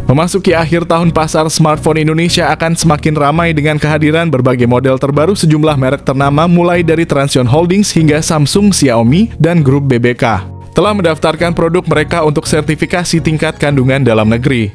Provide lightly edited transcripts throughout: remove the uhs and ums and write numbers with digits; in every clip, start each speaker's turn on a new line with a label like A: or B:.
A: Memasuki akhir tahun, pasar smartphone Indonesia akan semakin ramai dengan kehadiran berbagai model terbaru sejumlah merek ternama mulai dari Transsion Holdings hingga Samsung, Xiaomi, dan grup BBK telah mendaftarkan produk mereka untuk sertifikasi tingkat kandungan dalam negeri.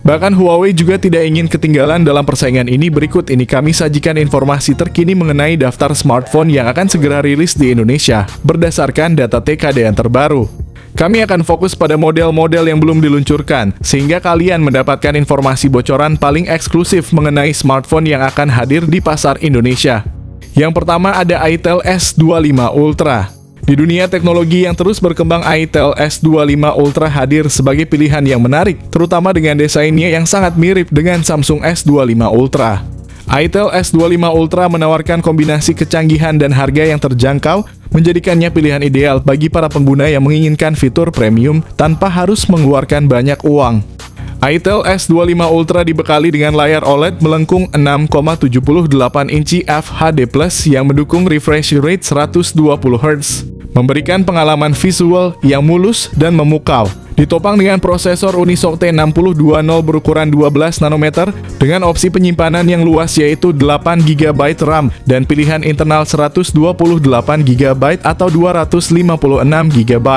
A: Bahkan Huawei juga tidak ingin ketinggalan dalam persaingan ini. Berikut ini kami sajikan informasi terkini mengenai daftar smartphone yang akan segera rilis di Indonesia berdasarkan data TKDN terbaru. Kami akan fokus pada model-model yang belum diluncurkan, sehingga kalian mendapatkan informasi bocoran paling eksklusif mengenai smartphone yang akan hadir di pasar Indonesia. Yang pertama ada Itel S25 Ultra. Di dunia teknologi yang terus berkembang, Itel S25 Ultra hadir sebagai pilihan yang menarik, terutama dengan desainnya yang sangat mirip dengan Samsung S25 Ultra. Itel S25 Ultra menawarkan kombinasi kecanggihan dan harga yang terjangkau, menjadikannya pilihan ideal bagi para pengguna yang menginginkan fitur premium tanpa harus mengeluarkan banyak uang. Itel S25 Ultra dibekali dengan layar OLED melengkung 6,78 inci FHD+ yang mendukung refresh rate 120 Hz, memberikan pengalaman visual yang mulus dan memukau. Ditopang dengan prosesor Unisoc T6020 berukuran 12 nanometer dengan opsi penyimpanan yang luas yaitu 8 GB RAM dan pilihan internal 128 GB atau 256 GB.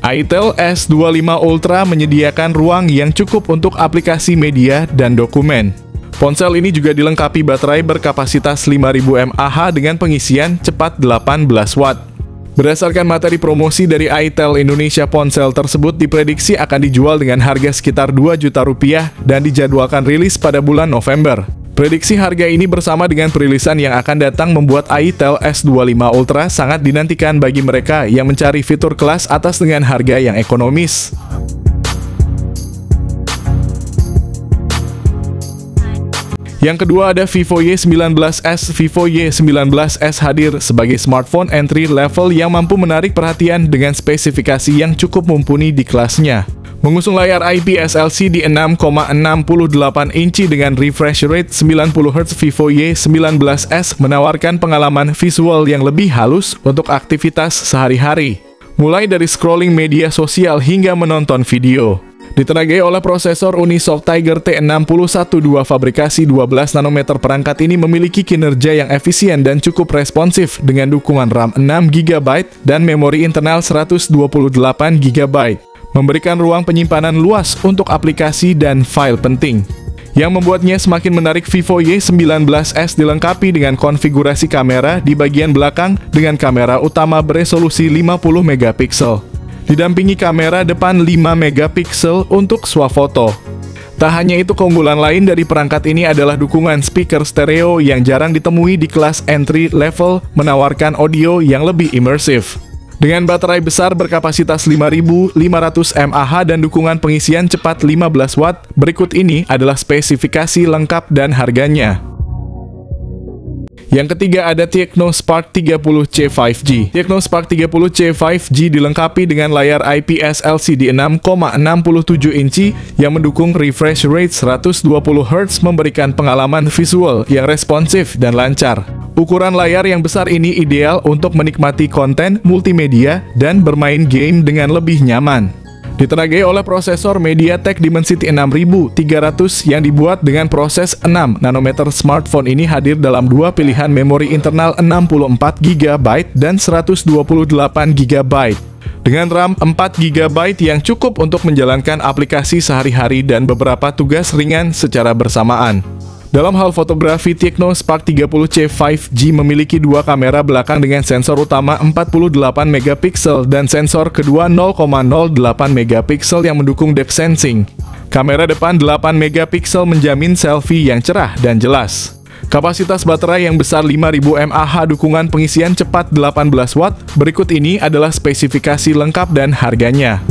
A: Itel S25 Ultra menyediakan ruang yang cukup untuk aplikasi media dan dokumen. Ponsel ini juga dilengkapi baterai berkapasitas 5000 mAh dengan pengisian cepat 18 Watt. Berdasarkan materi promosi dari Itel Indonesia, ponsel tersebut diprediksi akan dijual dengan harga sekitar 2 juta rupiah dan dijadwalkan rilis pada bulan November. Prediksi harga ini bersama dengan perilisan yang akan datang membuat Itel S25 Ultra sangat dinantikan bagi mereka yang mencari fitur kelas atas dengan harga yang ekonomis. Yang kedua ada Vivo Y19s. Vivo Y19s hadir sebagai smartphone entry level yang mampu menarik perhatian dengan spesifikasi yang cukup mumpuni di kelasnya. Mengusung layar IPS LCD 6,68 inci dengan refresh rate 90 Hz, Vivo Y19s menawarkan pengalaman visual yang lebih halus untuk aktivitas sehari-hari, mulai dari scrolling media sosial hingga menonton video. Ditenagai oleh prosesor Unisoc Tiger T612 fabrikasi 12 nanometer, perangkat ini memiliki kinerja yang efisien dan cukup responsif dengan dukungan RAM 6 GB dan memori internal 128 GB, memberikan ruang penyimpanan luas untuk aplikasi dan file penting. Yang membuatnya semakin menarik, Vivo Y19s dilengkapi dengan konfigurasi kamera di bagian belakang dengan kamera utama beresolusi 50 megapiksel. Didampingi kamera depan 5 megapiksel untuk swafoto. Tak hanya itu, keunggulan lain dari perangkat ini adalah dukungan speaker stereo yang jarang ditemui di kelas entry level, menawarkan audio yang lebih imersif. Dengan baterai besar berkapasitas 5500 mAh dan dukungan pengisian cepat 15 Watt, berikut ini adalah spesifikasi lengkap dan harganya. Yang ketiga ada Tecno Spark 30C 5G. Tecno Spark 30C 5G dilengkapi dengan layar IPS LCD 6,67 inci yang mendukung refresh rate 120 Hz, memberikan pengalaman visual yang responsif dan lancar. Ukuran layar yang besar ini ideal untuk menikmati konten multimedia dan bermain game dengan lebih nyaman. Ditenagai oleh prosesor MediaTek Dimensity 6300 yang dibuat dengan proses 6 nanometer. Smartphone ini hadir dalam dua pilihan memori internal 64 GB dan 128 GB. Dengan RAM 4 GB yang cukup untuk menjalankan aplikasi sehari-hari dan beberapa tugas ringan secara bersamaan. Dalam hal fotografi, Tecno Spark 30C 5G memiliki dua kamera belakang dengan sensor utama 48 megapiksel dan sensor kedua 0,08 megapiksel yang mendukung depth sensing. Kamera depan 8 megapiksel menjamin selfie yang cerah dan jelas. Kapasitas baterai yang besar 5000 mAh, dukungan pengisian cepat 18 Watt. Berikut ini adalah spesifikasi lengkap dan harganya.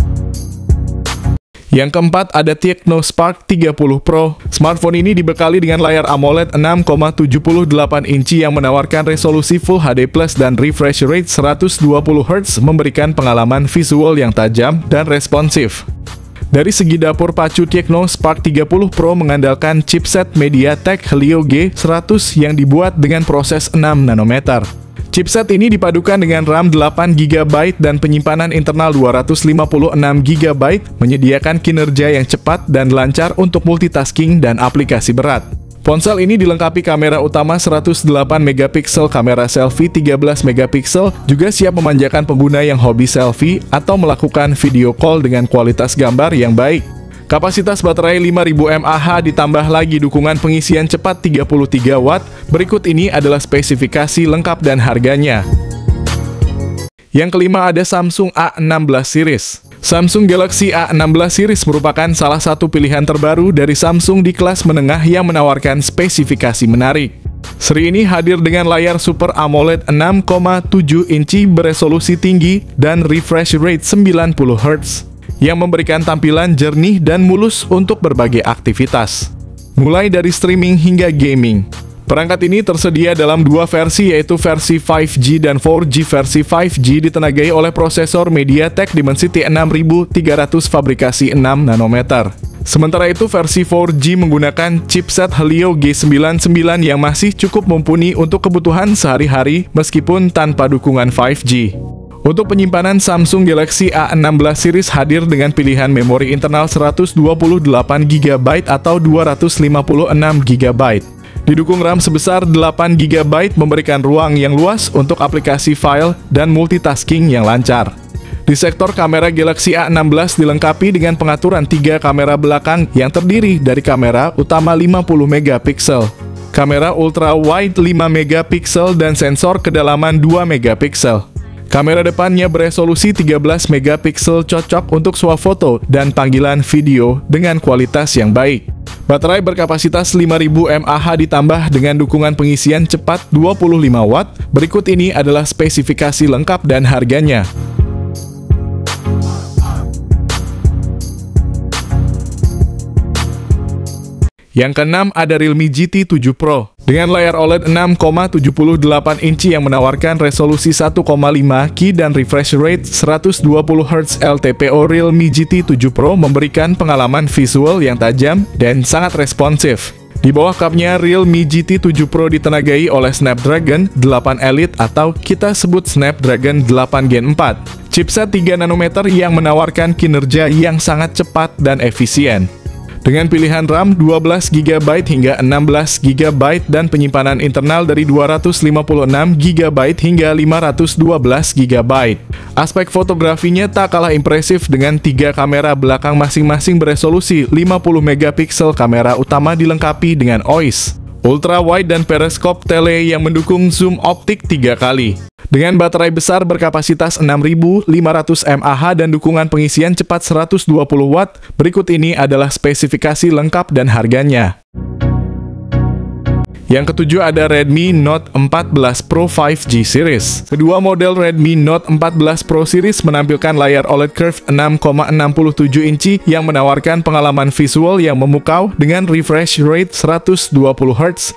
A: Yang keempat ada Tecno Spark 30 Pro. Smartphone ini dibekali dengan layar AMOLED 6,78 inci yang menawarkan resolusi Full HD+ dan refresh rate 120 Hz, memberikan pengalaman visual yang tajam dan responsif. Dari segi dapur pacu, Tecno Spark 30 Pro mengandalkan chipset MediaTek Helio G100 yang dibuat dengan proses 6 nanometer. Chipset ini dipadukan dengan RAM 8GB dan penyimpanan internal 256GB, menyediakan kinerja yang cepat dan lancar untuk multitasking dan aplikasi berat. Ponsel ini dilengkapi kamera utama 108MP, kamera selfie 13MP, juga siap memanjakan pengguna yang hobi selfie atau melakukan video call dengan kualitas gambar yang baik. Kapasitas baterai 5000 mAh ditambah lagi dukungan pengisian cepat 33 Watt. Berikut ini adalah spesifikasi lengkap dan harganya. Yang kelima ada Samsung A16 series. Samsung Galaxy A16 series merupakan salah satu pilihan terbaru dari Samsung di kelas menengah yang menawarkan spesifikasi menarik. Seri ini hadir dengan layar Super AMOLED 6,7 inci beresolusi tinggi dan refresh rate 90Hz, yang memberikan tampilan jernih dan mulus untuk berbagai aktivitas, mulai dari streaming hingga gaming. Perangkat ini tersedia dalam dua versi, yaitu versi 5G dan 4G. Versi 5G ditenagai oleh prosesor MediaTek Dimensity 6300 fabrikasi 6 nanometer. Sementara itu versi 4G menggunakan chipset Helio G99 yang masih cukup mumpuni untuk kebutuhan sehari-hari meskipun tanpa dukungan 5G. Untuk penyimpanan, Samsung Galaxy A16 series hadir dengan pilihan memori internal 128GB atau 256GB. Didukung RAM sebesar 8GB, memberikan ruang yang luas untuk aplikasi file dan multitasking yang lancar. Di sektor kamera, Galaxy A16 dilengkapi dengan pengaturan 3 kamera belakang yang terdiri dari kamera utama 50MP, kamera ultra wide 5MP, dan sensor kedalaman 2MP. Kamera depannya beresolusi 13MP, cocok untuk swafoto dan panggilan video dengan kualitas yang baik. Baterai berkapasitas 5000 mAh ditambah dengan dukungan pengisian cepat 25 Watt. Berikut ini adalah spesifikasi lengkap dan harganya. Yang keenam ada Realme GT 7 Pro. Dengan layar OLED 6,78 inci yang menawarkan resolusi 1,5K dan refresh rate 120Hz LTPO, Realme GT 7 Pro memberikan pengalaman visual yang tajam dan sangat responsif. Di bawah kapnya, Realme GT 7 Pro ditenagai oleh Snapdragon 8 Elite atau kita sebut Snapdragon 8 Gen 4. Chipset 3 nanometer yang menawarkan kinerja yang sangat cepat dan efisien. Dengan pilihan RAM 12GB hingga 16GB dan penyimpanan internal dari 256GB hingga 512GB. Aspek fotografinya tak kalah impresif dengan 3 kamera belakang masing-masing beresolusi 50MP. Kamera utama dilengkapi dengan OIS, ultra wide dan periskop tele yang mendukung zoom optik 3 kali. Dengan baterai besar berkapasitas 6500 mAh dan dukungan pengisian cepat 120 Watt, berikut ini adalah spesifikasi lengkap dan harganya. Yang ketujuh ada Redmi Note 14 Pro 5G series. Kedua model Redmi Note 14 Pro series menampilkan layar OLED curved 6,67 inci yang menawarkan pengalaman visual yang memukau dengan refresh rate 120Hz.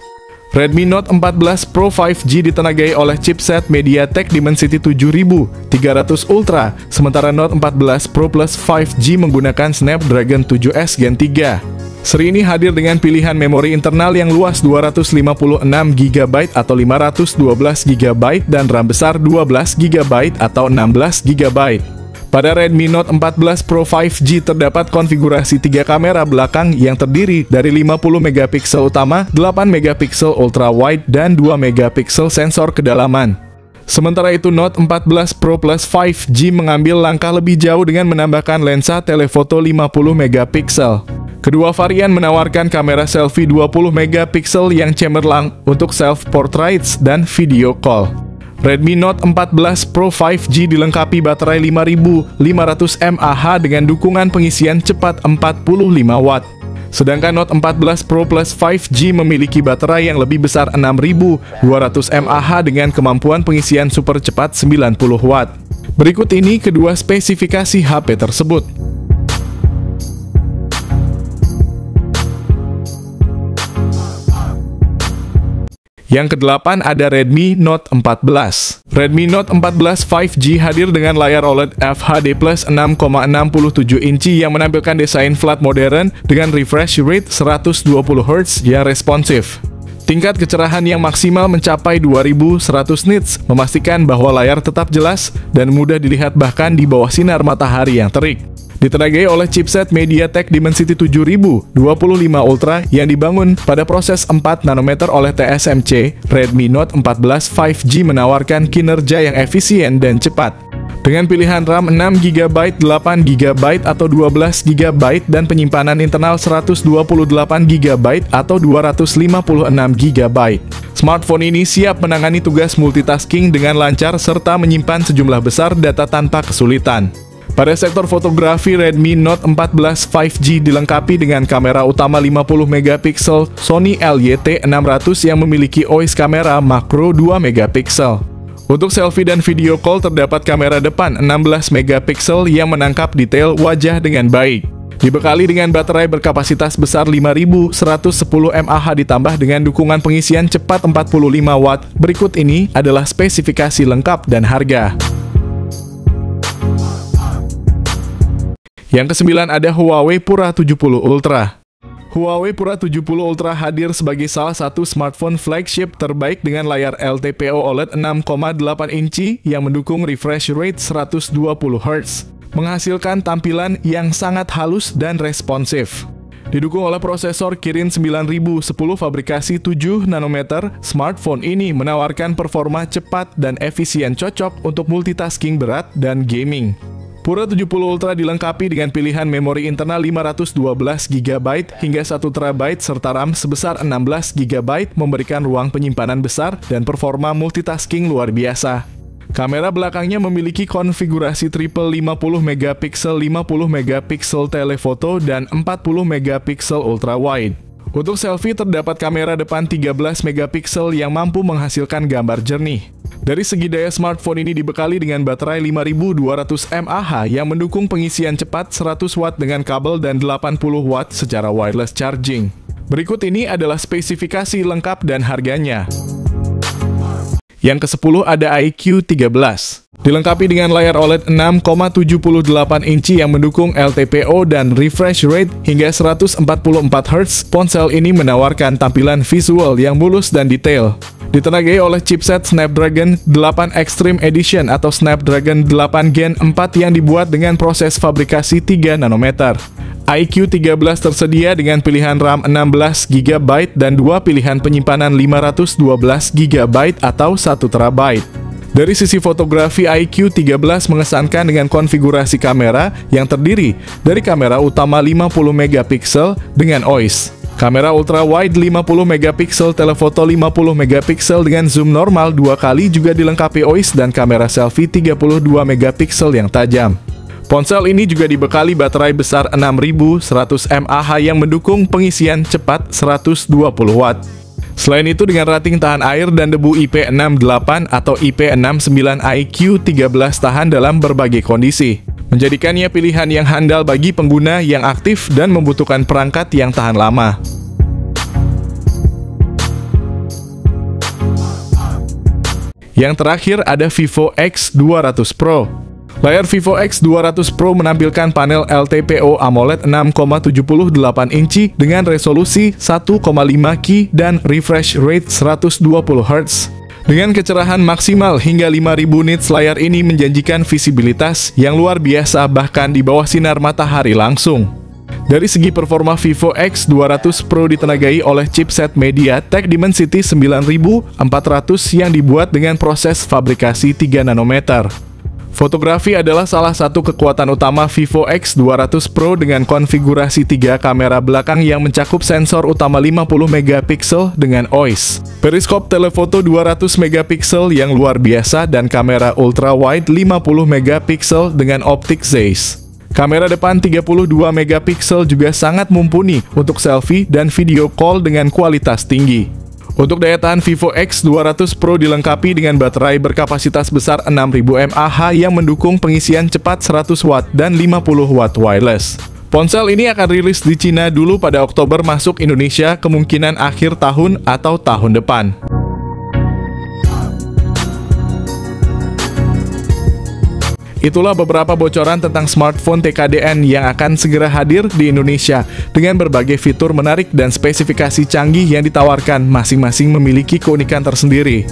A: Redmi Note 14 Pro 5G ditenagai oleh chipset MediaTek Dimensity 7300 Ultra, sementara Note 14 Pro Plus 5G menggunakan Snapdragon 7S Gen 3. Seri ini hadir dengan pilihan memori internal yang luas 256GB atau 512GB dan RAM besar 12GB atau 16GB. Pada Redmi Note 14 Pro 5G terdapat konfigurasi 3 kamera belakang yang terdiri dari 50MP utama, 8MP ultra wide, dan 2MP sensor kedalaman. Sementara itu, Note 14 Pro Plus 5G mengambil langkah lebih jauh dengan menambahkan lensa telefoto 50MP. Kedua varian menawarkan kamera selfie 20MP yang cemerlang untuk self-portraits dan video call. Redmi Note 14 Pro 5G dilengkapi baterai 5500 mAh dengan dukungan pengisian cepat 45 Watt. Sedangkan Note 14 Pro Plus 5G memiliki baterai yang lebih besar 6200 mAh dengan kemampuan pengisian super cepat 90 Watt. Berikut ini kedua spesifikasi HP tersebut. Yang kedelapan ada Redmi Note 14. Redmi Note 14 5G hadir dengan layar OLED FHD+ 6,67 inci yang menampilkan desain flat modern dengan refresh rate 120Hz yang responsif. Tingkat kecerahan yang maksimal mencapai 2100 nits, memastikan bahwa layar tetap jelas dan mudah dilihat bahkan di bawah sinar matahari yang terik. Ditenagai oleh chipset MediaTek Dimensity 7025 Ultra yang dibangun pada proses 4 nanometer oleh TSMC, Redmi Note 14 5G menawarkan kinerja yang efisien dan cepat. Dengan pilihan RAM 6GB, 8GB, atau 12GB dan penyimpanan internal 128GB atau 256GB. Smartphone ini siap menangani tugas multitasking dengan lancar serta menyimpan sejumlah besar data tanpa kesulitan. Pada sektor fotografi, Redmi Note 14 5G dilengkapi dengan kamera utama 50MP Sony LYT600 yang memiliki OIS kamera makro 2MP. Untuk selfie dan video call terdapat kamera depan 16MP yang menangkap detail wajah dengan baik. Dibekali dengan baterai berkapasitas besar 5110 mAh ditambah dengan dukungan pengisian cepat 45 Watt. Berikut ini adalah spesifikasi lengkap dan harga. Yang ke-9 ada Huawei Pura 70 Ultra. Huawei Pura 70 Ultra hadir sebagai salah satu smartphone flagship terbaik dengan layar LTPO OLED 6,8 inci yang mendukung refresh rate 120Hz, menghasilkan tampilan yang sangat halus dan responsif. Didukung oleh prosesor Kirin 9010 fabrikasi 7 nanometer, smartphone ini menawarkan performa cepat dan efisien cocok untuk multitasking berat dan gaming. Pura 70 Ultra dilengkapi dengan pilihan memori internal 512GB hingga 1TB serta RAM sebesar 16GB memberikan ruang penyimpanan besar dan performa multitasking luar biasa. Kamera belakangnya memiliki konfigurasi triple 50MP, 50MP telefoto dan 40MP ultra wide. Untuk selfie terdapat kamera depan 13MP yang mampu menghasilkan gambar jernih. Dari segi daya, smartphone ini dibekali dengan baterai 5200 mAh yang mendukung pengisian cepat 100 Watt dengan kabel dan 80 Watt secara wireless charging. Berikut ini adalah spesifikasi lengkap dan harganya. Yang ke-10 ada iQOO 13. Dilengkapi dengan layar OLED 6,78 inci yang mendukung LTPO dan refresh rate hingga 144Hz, ponsel ini menawarkan tampilan visual yang mulus dan detail. Ditenagai oleh chipset Snapdragon 8 Extreme Edition atau Snapdragon 8 Gen 4 yang dibuat dengan proses fabrikasi 3 nanometer. iQOO 13 tersedia dengan pilihan RAM 16GB dan dua pilihan penyimpanan 512GB atau 1TB. Dari sisi fotografi, iQOO 13 mengesankan dengan konfigurasi kamera yang terdiri dari kamera utama 50MP dengan OIS, kamera ultra wide 50MP, telefoto 50MP dengan zoom normal 2 kali juga dilengkapi OIS dan kamera selfie 32MP yang tajam. Ponsel ini juga dibekali baterai besar 6100 mAh yang mendukung pengisian cepat 120 Watt. Selain itu, dengan rating tahan air dan debu IP68 atau IP69, iQOO 13 tahan dalam berbagai kondisi, menjadikannya pilihan yang handal bagi pengguna yang aktif dan membutuhkan perangkat yang tahan lama. Yang terakhir ada Vivo X200 Pro. Layar Vivo X200 Pro menampilkan panel LTPO AMOLED 6,78 inci dengan resolusi 1,5K dan refresh rate 120Hz. Dengan kecerahan maksimal hingga 5000 nits, layar ini menjanjikan visibilitas yang luar biasa bahkan di bawah sinar matahari langsung. Dari segi performa, Vivo X200 Pro ditenagai oleh chipset MediaTek Dimensity 9400 yang dibuat dengan proses fabrikasi 3 nanometer. Fotografi adalah salah satu kekuatan utama Vivo X200 Pro dengan konfigurasi 3 kamera belakang yang mencakup sensor utama 50MP dengan OIS, periskop telefoto 200MP yang luar biasa dan kamera ultra wide 50MP dengan optik Zeiss. Kamera depan 32MP juga sangat mumpuni untuk selfie dan video call dengan kualitas tinggi. Untuk daya tahan, Vivo X200 Pro dilengkapi dengan baterai berkapasitas besar 6000 mAh yang mendukung pengisian cepat 100 Watt dan 50 Watt wireless. Ponsel ini akan rilis di Cina dulu pada Oktober, masuk Indonesia kemungkinan akhir tahun atau tahun depan. Itulah beberapa bocoran tentang smartphone TKDN yang akan segera hadir di Indonesia dengan berbagai fitur menarik dan spesifikasi canggih yang ditawarkan, masing-masing memiliki keunikan tersendiri.